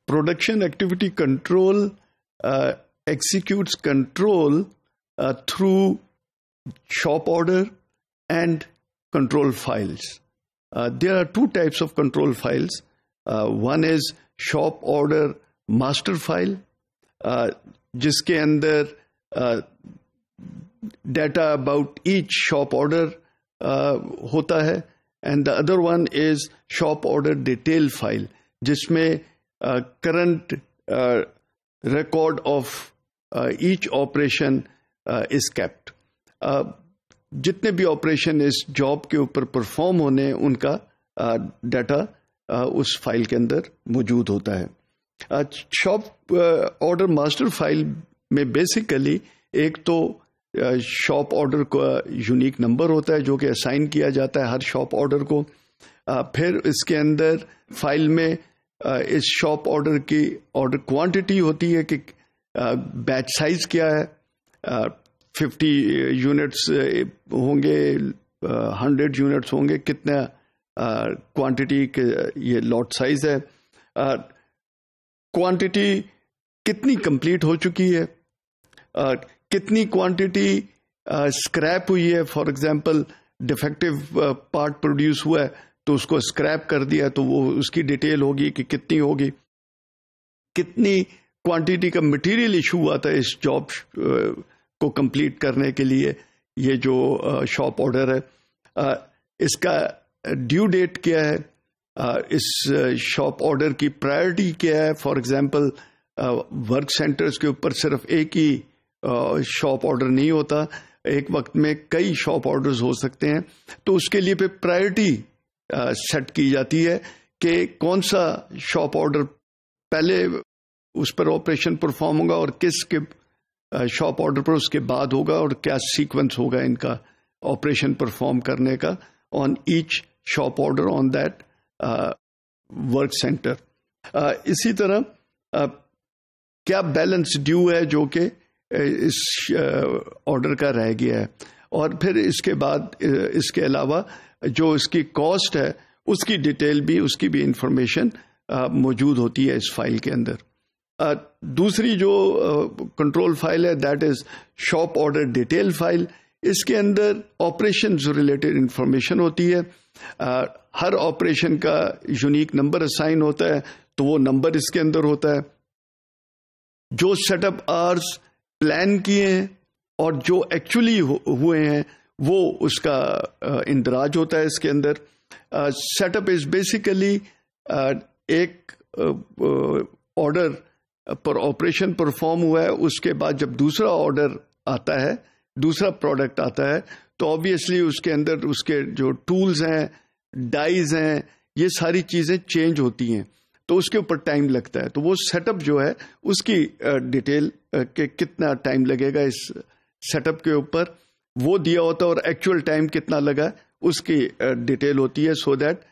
production activity control executes control through shop order and control files. There are two types of control files. One is shop order master file, جس کے اندر data about each shop order ہوتا ہے, and the other one is shop order detail file, جس میں current record of each operation is kept. جتنے بھی operation اس job کے اوپر پرفارم ہونے ان کا ڈیٹا اس فائل کے اندر موجود ہوتا ہے. شاپ آرڈر ماسٹر فائل میں بیسیکلی ایک تو شاپ آرڈر کا یونیک نمبر ہوتا ہے جو کہ اسائن کیا جاتا ہے ہر شاپ آرڈر کو. پھر اس کے اندر فائل میں اس شاپ آرڈر کی آرڈر کوانٹٹی ہوتی ہے کہ بیچ سائز کیا ہے, 50 یونٹس ہوں گے, 100 یونٹس ہوں گے, کتنا کوانٹٹی کے یہ لاٹ سائز ہے, کوانٹٹی کتنی کمپلیٹ ہو چکی ہے, کتنی کوانٹٹی اسکریپ ہوئی ہے. For example de facto part produce ہوا ہے تو اس کو اسکریپ کر دیا تو وہ اس کی ڈیٹیل ہوگی کہ کتنی ہوگی. کتنی کوانٹٹی کا مٹیریل ایشو ہوا تھا اس جاب کو کمپلیٹ کرنے کے لیے. یہ جو شاپ آرڈر ہے اس کا ڈیو ڈیٹ کیا ہے, اس شاپ آرڈر کی پرائرٹی کیا ہے. فار ایگزامپل ورک سینٹرز کے اوپر صرف ایک ہی شاپ آرڈر نہیں ہوتا, ایک وقت میں کئی شاپ آرڈرز ہو سکتے ہیں, تو اس کے لیے پہ پرائرٹی سیٹ کی جاتی ہے کہ کون سا شاپ آرڈر پہلے اس پر آپریشن پرفارم ہوگا اور کس کے شاپ آرڈر پر اس کے بعد ہوگا, اور کیا سیکوینس ہوگا ان کا آپریشن پرفارم کرنے کا on each shop order on that work centre. اسی طرح کیا بیلنس ڈیو ہے جو کہ اس آرڈر کا رہ گیا ہے, اور پھر اس کے بعد اس کے علاوہ جو اس کی کاسٹ ہے اس کی ڈیٹیل بھی, اس کی بھی انفارمیشن موجود ہوتی ہے اس فائل کے اندر. دوسری جو کنٹرول فائل ہے that is shop order detail file. اس کے اندر آپریشن ریلیٹڈ انفارمیشن ہوتی ہے. ہر آپریشن کا یونیک نمبر اسائن ہوتا ہے تو وہ نمبر اس کے اندر ہوتا ہے. جو سیٹ اپ آرز پلان کیے ہیں اور جو ایکچولی ہوئے ہیں وہ اس کا اندراج ہوتا ہے اس کے اندر. سیٹ اپ از بیسیکلی ایک آرڈر پر آپریشن پرفارم ہوا ہے, اس کے بعد جب دوسرا آرڈر آتا ہے, دوسرا پروڈکٹ آتا ہے, تو آبویسلی اس کے اندر اس کے جو ٹولز ہیں, ڈائز ہیں, یہ ساری چیزیں چینج ہوتی ہیں تو اس کے اوپر ٹائم لگتا ہے. تو وہ سیٹ اپ جو ہے اس کی ڈیٹیل کہ کتنا ٹائم لگے گا اس سیٹ اپ کے اوپر وہ دیا ہوتا ہے, اور ایکچوئل ٹائم کتنا لگا اس کی ڈیٹیل ہوتی ہے, سو دیٹ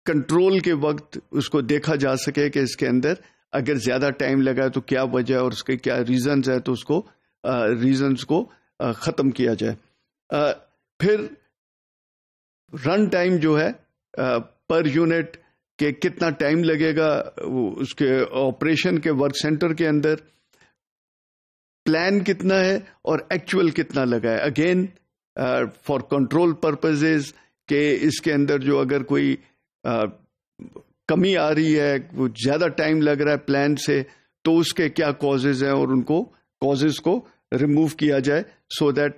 کنٹرول کے وقت اس کو دیکھا جا سکے کہ اس کے اندر اگر زیادہ ٹائم لگا ہے تو کیا وجہ ہے اور اس کے کیا ریزنز ہے, تو اس کو ریزنز کو ختم کیا جائے. پھر رن ٹائم جو ہے پر یونٹ کہ کتنا ٹائم لگے گا اس کے آپریشن کے ورک سینٹر کے اندر, پلان کتنا ہے اور ایکچوئل کتنا لگا ہے. اگین فار کنٹرول پرپزز کہ اس کے اندر جو اگر کوئی کمی آ رہی ہے, وہ زیادہ ٹائم لگ رہا ہے پلان سے, تو اس کے کیا کازز ہیں اور ان کو کازز کو ریموو کیا جائے سو دیٹ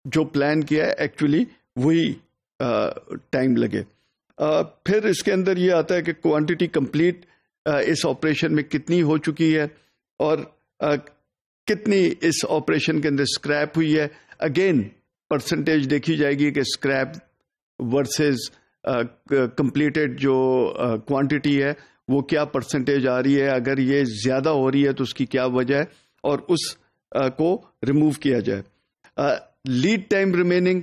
جو پلان کیا ہے ایکچولی وہی ٹائم لگے. پھر اس کے اندر یہ آتا ہے کہ کوانٹٹی کمپلیٹ اس آپریشن میں کتنی ہو چکی ہے اور کتنی اس آپریشن کے اندر اسکریپ ہوئی ہے. اگین پرسنٹیج دیکھی جائے گی کہ اسکریپ ورسز کمپلیٹڈ جو کوانٹٹی ہے وہ کیا پرسنٹیج آ رہی ہے. اگر یہ زیادہ ہو رہی ہے تو اس کی کیا وجہ ہے اور اس کو ریموو کیا جائے. Lead time remaining,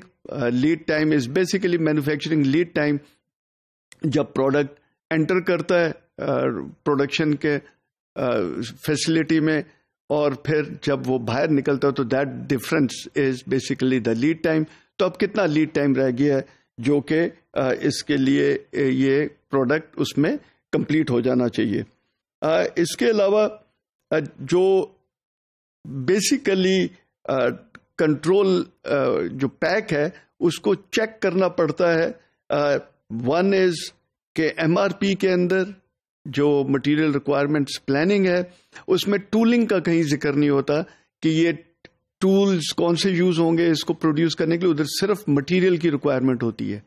lead time is basically manufacturing lead time. جب پروڈکٹ انٹر کرتا ہے پروڈکشن کے فیسلٹی میں اور پھر جب وہ باہر نکلتا ہے تو that difference is basically the lead time. تو اب کتنا لیڈ ٹائم رہ گیا ہے جو کہ اس کے لیے یہ پروڈکٹ اس میں کمپلیٹ ہو جانا چاہیے. اس کے علاوہ جو بیسیکلی کنٹرول جو پیک ہے اس کو چیک کرنا پڑتا ہے. ون از کہ ایم آر پی کے اندر جو مٹیریل ریکوائرمنٹس پلاننگ ہے اس میں ٹولنگ کا کہیں ذکر نہیں ہوتا کہ یہ ٹولز کون سے یوز ہوں گے اس کو پروڈیوس کرنے کے لیے. ادھر صرف مٹیریل کی ریکوائرمنٹ ہوتی ہے.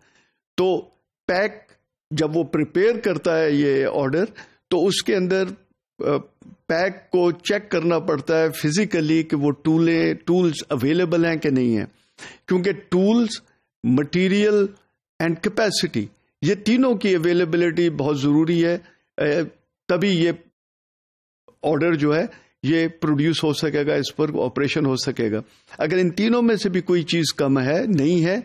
تو پیک جب وہ پریپیئر کرتا ہے یہ آرڈر تو اس کے اندر پیک کو چیک کرنا پڑتا ہے فزیکلی کہ وہ ٹولز اویلیبل ہیں کہ نہیں ہیں, کیونکہ ٹولز, مٹیریل اینڈ کیپیسٹی یہ تینوں کی اویلیبلٹی بہت ضروری ہے, تبھی یہ آرڈر جو ہے یہ پروڈیوس ہو سکے گا, اس پر آپریشن ہو سکے گا. اگر ان تینوں میں سے بھی کوئی چیز کم ہے, نہیں ہے,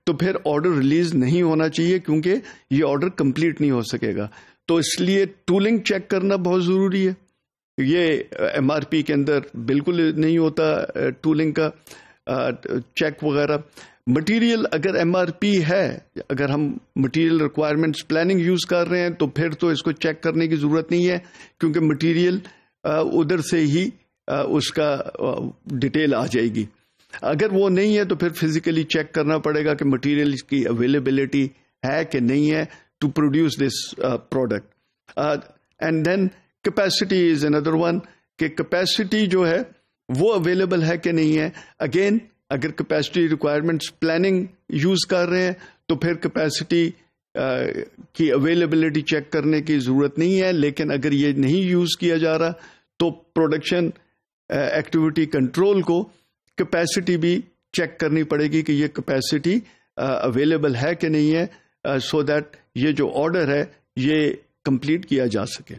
تو پھر آرڈر ریلیز نہیں ہونا چاہیے, کیونکہ یہ آرڈر کمپلیٹ نہیں ہو سکے گا. تو اس لیے ٹولنگ چیک کرنا بہت ضروری ہے. یہ ایم آر پی کے اندر بالکل نہیں ہوتا ٹولنگ کا چیک وغیرہ. مٹیریل اگر ایم آر پی ہے, اگر ہم مٹیریل ریکوائرمنٹس پلاننگ یوز کر رہے ہیں تو پھر تو اس کو چیک کرنے کی ضرورت نہیں ہے, کیونکہ مٹیریل ادھر سے ہی اس کا ڈیٹیل آ جائے گی. اگر وہ نہیں ہے تو پھر فزیکلی چیک کرنا پڑے گا کہ مٹیریل کی اویلیبلٹی ہے کہ نہیں ہے to produce this product. And then capacity is under one, کہ کیپیسٹی جو ہے وہ اویلیبل ہے کہ نہیں ہے. اگین اگر کیپیسٹی ریکوائرمنٹس پلاننگ یوز کر رہے ہیں تو پھر کیپیسٹی کی اویلیبلٹی چیک کرنے کی ضرورت نہیں ہے. لیکن اگر یہ نہیں یوز کیا جا رہا تو پروڈکشن ایکٹیویٹی کنٹرول کو کیپیسٹی بھی چیک کرنی پڑے گی کہ یہ کیپیسٹی اویلیبل ہے کہ نہیں ہے, سو دیٹ یہ جو آرڈر ہے یہ کمپلیٹ کیا جا سکے.